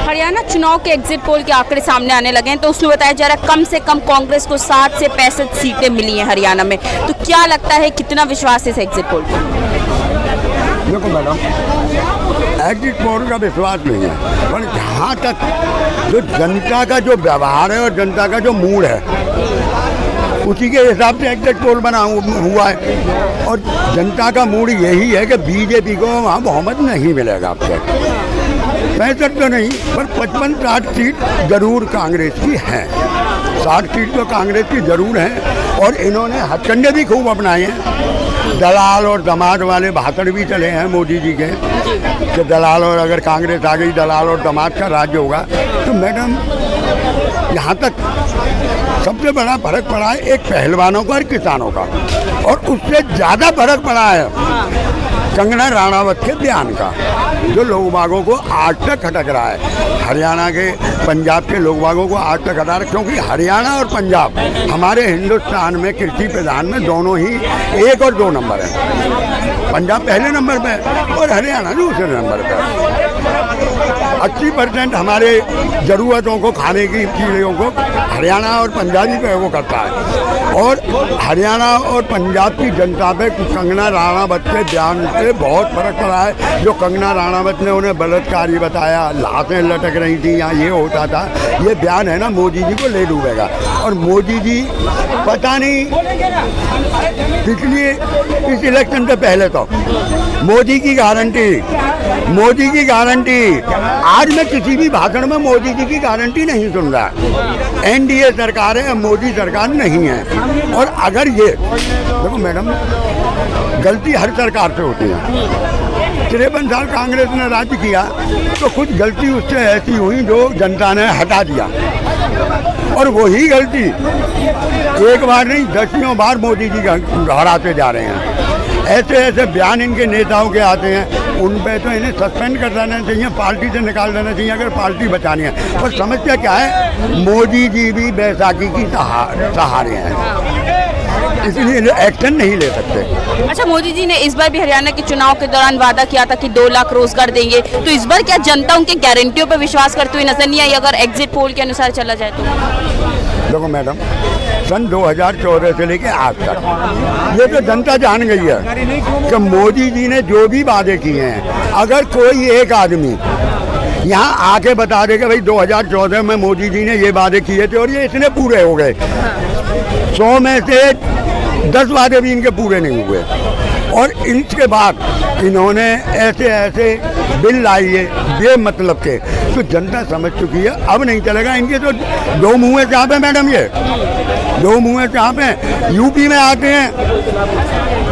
हरियाणा चुनाव के exit poll के आंकड़े सामने आने लगे हैं, तो उसमें बताया जा रहा है कम से कम कांग्रेस को 60 से 65 सीटें मिली हैं हरियाणा में। तो क्या लगता है, कितना विश्वास है इस एग्जिट पोल पर? देखो मैडम, एग्जिट पोल का विश्वास नहीं है, पर जहाँ तक जो जनता का जो व्यवहार है और जनता का जो मूड है उसी के हिसाब से एग्जिट पोल बना हुआ है। और जनता का मूड यही है कि बीजेपी को वहाँ बहुमत नहीं मिलेगा। आपसे 65 तो नहीं, पर 55-60 सीट जरूर कांग्रेस की हैं। 60 सीट तो कांग्रेस की जरूर हैं। और इन्होंने हथकंडे भी खूब अपनाए हैं। दलाल और दामाद वाले भाषण भी चले हैं मोदी जी के कि दलाल, और अगर कांग्रेस आ गई दलाल और दामाद का राज्य होगा। तो मैडम, यहाँ तक सबसे बड़ा फर्क पड़ा है एक पहलवानों का और किसानों का, और उससे ज़्यादा फर्क पड़ा है कंगना राणावत के बयान का, जो लोग बागों को आज तक खटक रहा है। हरियाणा के, पंजाब के लोग बागों को आज तक खटक रहा है, क्योंकि हरियाणा और पंजाब हमारे हिंदुस्तान में कृषि प्रधान में दोनों ही 1 और 2 नंबर है। पंजाब पहले नंबर पे और हरियाणा दूसरे नंबर पे। 80% हमारे ज़रूरतों को, खाने की चीज़ों को हरियाणा और पंजाबी पे वो करता है। और हरियाणा और पंजाब की जनता पे कंगना राणावत के बयान से बहुत फर्क पड़ा है। जो कंगना राणावत ने उन्हें बलात्कारी बताया, लाशें लटक रही थी, यहाँ ये होता था, ये बयान है ना मोदी जी को ले डूबेगा। और मोदी जी पता नहीं, पिछली इस इलेक्शन से पहले तो मोदी की गारंटी, मोदी की गारंटी, आज मैं किसी भी भाषण में मोदी जी की गारंटी नहीं सुन रहा। एनडीए सरकार है, मोदी सरकार नहीं है। और अगर ये देखो मैडम, गलती हर सरकार से होती है। 53 साल कांग्रेस ने राज्य किया तो कुछ गलती उससे ऐसी हुई जो जनता ने हटा दिया, और वही गलती एक बार नहीं 10 बार मोदी जी दोहराते जा रहे हैं। ऐसे ऐसे बयान इनके नेताओं के आते हैं, उन पे तो इन्हें सस्पेंड कर देना चाहिए, पार्टी से निकाल देना चाहिए अगर पार्टी बचानी है। और समस्या क्या है, मोदी जी भी बैसाखी की सहारे हैं, इसलिए एक्शन नहीं ले सकते। अच्छा, मोदी जी ने इस बार भी हरियाणा के चुनाव के दौरान वादा किया था कि 2 लाख रोजगार देंगे, तो इस बार क्या जनता उनके गारंटियों पर विश्वास करते हुए नजर नहीं आई, अगर एग्जिट पोल के अनुसार चला जाए तो? देखो मैडम, सन 2014 से लेके आज तक ये तो जनता जान गई है कि मोदी जी ने जो भी वादे किए हैं, अगर कोई एक आदमी यहाँ आके बता दे कि भाई 2014 में मोदी जी ने ये वादे किए थे और ये इतने पूरे हो गए, 100 में से 10 वादे भी इनके पूरे नहीं हुए, और इसके बाद इन्होंने ऐसे ऐसे बिल लाई है बेमतलब के, तो जनता समझ चुकी है अब नहीं चलेगा। इनके तो 2 मुँह चाप है मैडम, ये 2 मुँह चाप है। यूपी में आते हैं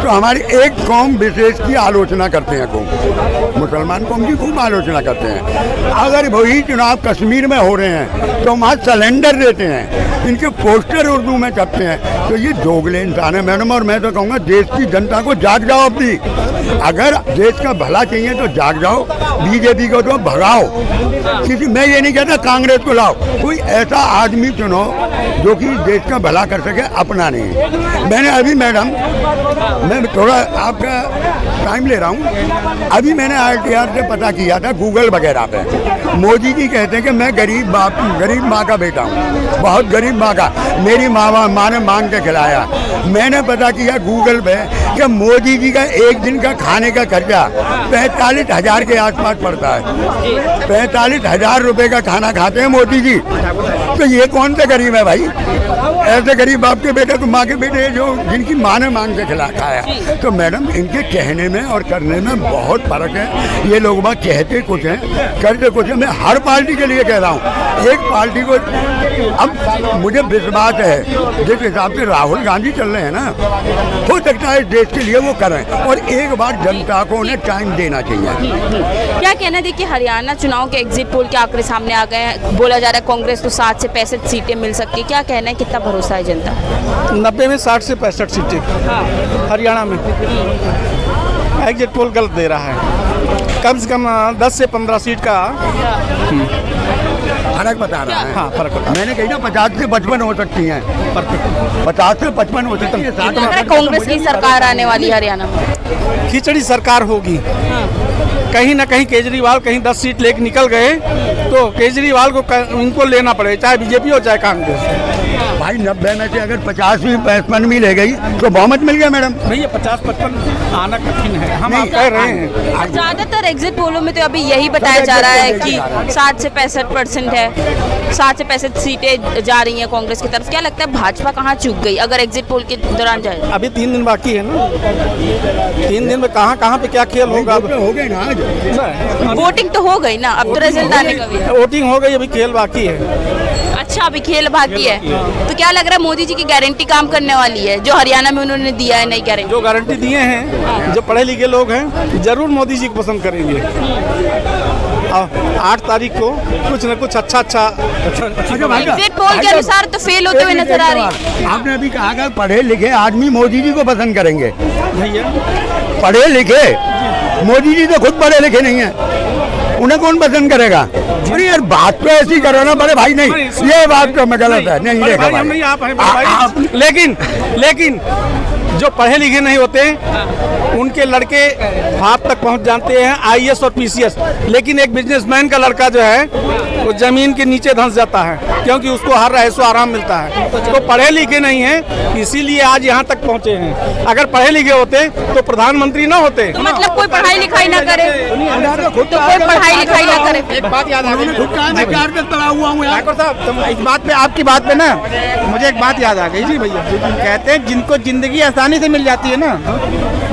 तो हमारी एक कौम विशेष की आलोचना करते हैं, कौम मुसलमान कौम की खूब आलोचना करते हैं। अगर वही चुनाव कश्मीर में हो रहे हैं तो वहाँ सिलेंडर देते हैं, इनके पोस्टर उर्दू में छपते हैं। तो ये दोगले इंसान है मैडम, और मैं तो कहूँगा देश की जनता को जाग जाओ अपनी, अगर देश का भला चाहिए तो जाग जाओ, बीजेपी को तो भगाओ। क्योंकि मैं ये नहीं कहता कांग्रेस को लाओ, कोई ऐसा आदमी चुनो जो कि देश का भला कर सके, अपना नहीं। मैंने अभी मैडम, मैं थोड़ा आपका टाइम ले रहा हूँ, अभी मैंने RTR से पता किया था गूगल वगैरह पे, मोदी जी कहते हैं कि मैं गरीब माँ का बेटा हूँ, बहुत गरीब माँ का, मेरी माँ ने मांग के खिलाया। मैंने पता किया गूगल पे कि मोदी जी का एक दिन का खाने का खर्चा 45,000 के आसपास पड़ता है। 45,000 रुपये का खाना खाते हैं मोदी जी। तो ये कौन सा गरीब है भाई? ऐसे गरीब बाप के बेटे तो माँ के बेटे जो जिनकी माँ ने मांग के खिला खाया। तो मैडम, इनके कहने में और करने में बहुत फर्क है। ये लोग बात कहते कुछ हैं, करते कुछ हैं। मैं हर पार्टी के लिए कह रहा हूँ, एक पार्टी को, अब मुझे विश्वास है जिस हिसाब से राहुल गांधी चल रहे हैं ना, हो सकता है देश के लिए वो करें, और एक बार जनता को उन्हें टाइम देना चाहिए। क्या कहना है कि हरियाणा चुनाव के एग्जिट पोल के आंकड़े सामने आ गए हैं, बोला जा रहा है कांग्रेस को 60 से 65 सीटें मिल सकती है, क्या कहना है, कितना भरोसा है जनता? 90 में 60 से 65 सीटें हरियाणा में। एग्जिट पोल गलत दे रहा है, कम से कम 10 से 15 सीट का फर्क बता रहा है। हाँ, फर्क बता। मैंने कही ना 50 से 55 हो सकती हैं, 50 से 55 हो सकती है। लग रहा है कांग्रेस की सरकार आने वाली है हरियाणा में। खिचड़ी सरकार होगी। कहीं ना कहीं केजरीवाल कहीं 10 सीट लेके निकल गए तो केजरीवाल को उनको लेना पड़ेगा, चाहे बीजेपी हो चाहे कांग्रेस। भाई 90 में से अगर 50 भी 55 भी ले गई तो बहुमत मिल गया मैडम। भैया 50-55 आना कठिन है, हम नहीं, आप कह रहे हैं। और ज्यादातर एग्जिट पोलों में तो अभी यही बताया जा रहा है कि 60 से 65% है, 60 से 65 सीटें जा रही हैं कांग्रेस की तरफ। क्या लगता है भाजपा कहाँ चूक गई अगर एग्जिट पोल के दौरान जाए? अभी 3 दिन बाकी है ना, 3 दिन में कहाँ पे क्या खेल होगा। हो गए ना आज। वोटिंग तो हो गई ना, अब तो रिजल्ट आने का भी है। वोटिंग हो गई, अभी खेल बाकी है। अच्छा, अभी खेल बाकी है। तो क्या लग रहा है मोदी जी की गारंटी काम करने वाली है जो हरियाणा में उन्होंने दिया है? नई गारंटी जो गारंटी दिए हैं, जो पढ़े लिखे लोग हैं जरूर मोदी जी को पसंद करेंगे। 8 तारीख को कुछ न कुछ अच्छा एग्जिट पोल के अनुसार तो फेल होते हुए नजर आ रही है। आपने अभी कहा कि पढ़े लिखे आदमी मोदी जी को पसंद करेंगे। भैया पढ़े लिखे, मोदी जी तो खुद पढ़े लिखे नहीं है, उन्हें कौन पसंद करेगा? अरे यार बात तो ऐसी करो ना बड़े भाई। नहीं, ये बात तो मैं गलत है। नहीं देखा भाई, हम नहीं आप हैं भाई। भाई। लेकिन जो पढ़े लिखे नहीं होते उनके लड़के हाथ तक पहुंच जाते हैं IAS और PCS, लेकिन एक बिजनेसमैन का लड़का जो है वो जमीन के नीचे धंस जाता है क्योंकि उसको हर ऐसो आराम मिलता है। तो पढ़े लिखे नहीं हैं, इसीलिए आज यहाँ तक पहुँचे हैं। अगर पढ़े लिखे होते तो प्रधानमंत्री ना होते। तो मतलब कोई पढ़ाई लिखाई ना करे, तो कोई पढ़ाई लिखाई ना करे। एक बात याद आ गई, मैं 4 तक पढ़ा हुआ हूँ यार। ठाकुर साहब, इस बात पे आपकी बात पे ना मुझे एक बात याद आ गई जी भैया। कहते हैं जिनको जिंदगी आसानी से मिल जाती है ना,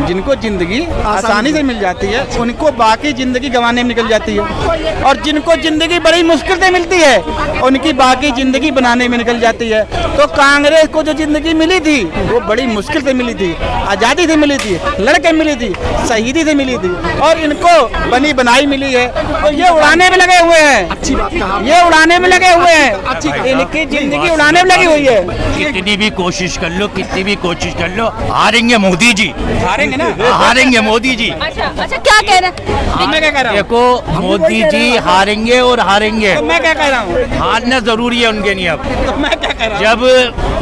जिनको जिंदगी आसानी से मिल जाती है उनको बाकी जिंदगी गंवाने में निकल जाती है, और जिनको जिंदगी बड़ी मुश्किल से मिलती है उनकी बाकी जिंदगी बनाने में निकल जाती है। तो कांग्रेस को जो जिंदगी मिली थी वो बड़ी मुश्किल से मिली थी, आज़ादी से मिली थी, लड़के मिली थी, शहीदी से मिली थी, और इनको बनी बनाई मिली है। तो ये उड़ाने में लगे हुए हैं, अच्छी बात कहा, ये उड़ाने में लगे हुए हैं, इनकी जिंदगी उड़ाने में लगी हुई है। कितनी भी कोशिश कर लो, कितनी भी कोशिश कर लो, हारेंगे मोदी जी, हारेंगे ना, हारेंगे मोदी जी। अच्छा, क्या कह रहे हैं? मैं क्या कह रहा हूँ, देखो मोदी जी हारेंगे और हारेंगे। तो मैं क्या कह रहा हूँ, हारना जरूरी है उनके लिए। अब तो मैं क्या कह रहा हूँ, जब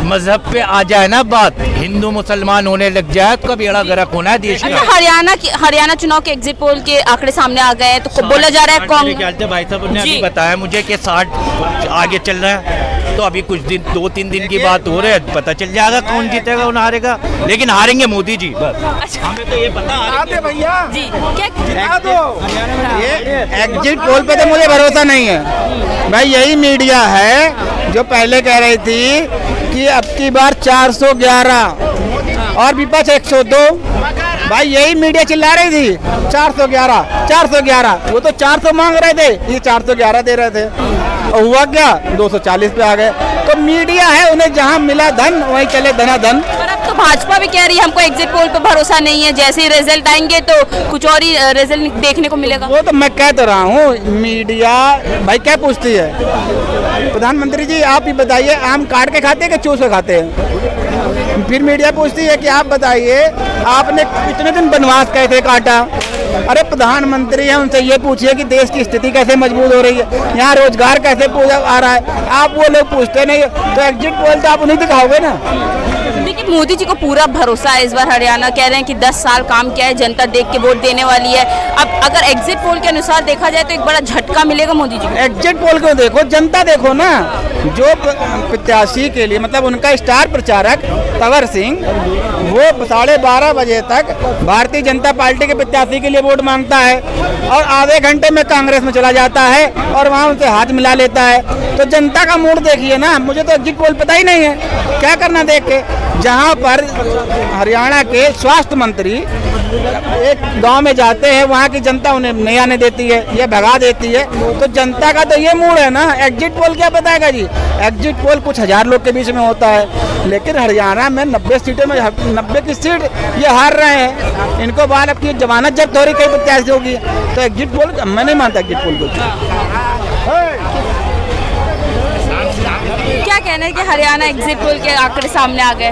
मजहब पे आ जाए ना बात, हिंदू मुसलमान होने लग जाए तो बेड़ा गर्क होना है देश का। अच्छा, हरियाणा चुनाव के एग्जिट पोल के आंकड़े सामने आ गए हैं तो बोला जा रहा है मेरे ख्याल से भाई साहब ने अभी बताया मुझे कि 60 आगे चल रहा है। तो अभी कुछ दिन 2-3 दिन की बात हो रही है, पता चल जाएगा कौन जीतेगा कौन हारेगा, लेकिन हारेंगे मोदी जी बस। अच्छा, हमें तो ये पता आते भैया जी क्या ये एग्जिट पोल पे तो मुझे भरोसा नहीं है भाई। यही मीडिया है जो पहले कह रही थी कि अब की बार 411 और विपक्ष 102। भाई यही मीडिया चिल्ला रही थी 411, वो तो 400 मांग रहे थे, ये 411 दे रहे थे, और हुआ क्या 240 पे आ गए। तो मीडिया है, उन्हें जहां मिला धन वहीं चले धनाधन। पर अब तो भाजपा भी कह रही है हमको एग्जिट पोल पे भरोसा नहीं है, जैसे ही रिजल्ट आएंगे तो कुछ और ही रिजल्ट देखने को मिलेगा। वो तो मैं कह तो रहा हूँ, मीडिया भाई क्या पूछती है, प्रधानमंत्री जी आप ही बताइए आम काट के खाते हैं कि चूस के खाते हैं? फिर मीडिया पूछती है कि आप बताइए आपने कितने दिन वनवास कैसे काटा? अरे प्रधानमंत्री है, उनसे ये पूछिए कि देश की स्थिति कैसे मजबूत हो रही है, यहाँ रोजगार कैसे आ रहा है। आप वो लोग पूछते नहीं, तो एग्जिट पोल तो आप उन्हें दिखाओगे ना। लेकिन मोदी जी को पूरा भरोसा है इस बार। हरियाणा कह रहे हैं कि 10 साल काम किया है, जनता देख के वोट देने वाली है। अब अगर एग्जिट पोल के अनुसार देखा जाए तो एक बड़ा झटका मिलेगा मोदी जी को। एग्जिट पोल को देखो, जनता देखो ना, जो प्रत्याशी के लिए मतलब उनका स्टार प्रचारक तंवर सिंह, वो 12:30 बजे तक भारतीय जनता पार्टी के प्रत्याशी के लिए वोट मांगता है और आधे घंटे में कांग्रेस में चला जाता है और वहाँ उनसे हाथ मिला लेता है। तो जनता का मूड देखिए ना। मुझे तो एग्जिट पोल पता ही नहीं है, क्या करना देख के। जहाँ पर हरियाणा के स्वास्थ्य मंत्री एक गांव में जाते हैं, वहाँ की जनता उन्हें नहीं आने देती है, ये भगा देती है। तो जनता का तो ये मूड है ना। एग्जिट पोल क्या बताएगा जी? एग्जिट पोल कुछ हजार लोग के बीच में होता है, लेकिन हरियाणा में 90 सीटों में 90 की सीट ये हार रहे हैं। इनको बाद अब की जमानत जब्त हो रही कई प्रत्याशी होगी। तो एग्जिट पोल मैं नहीं मानता एग्जिट पोल को। क्या कहना है कि हरियाणा एग्जिट पोल के आंकड़े सामने आ गए?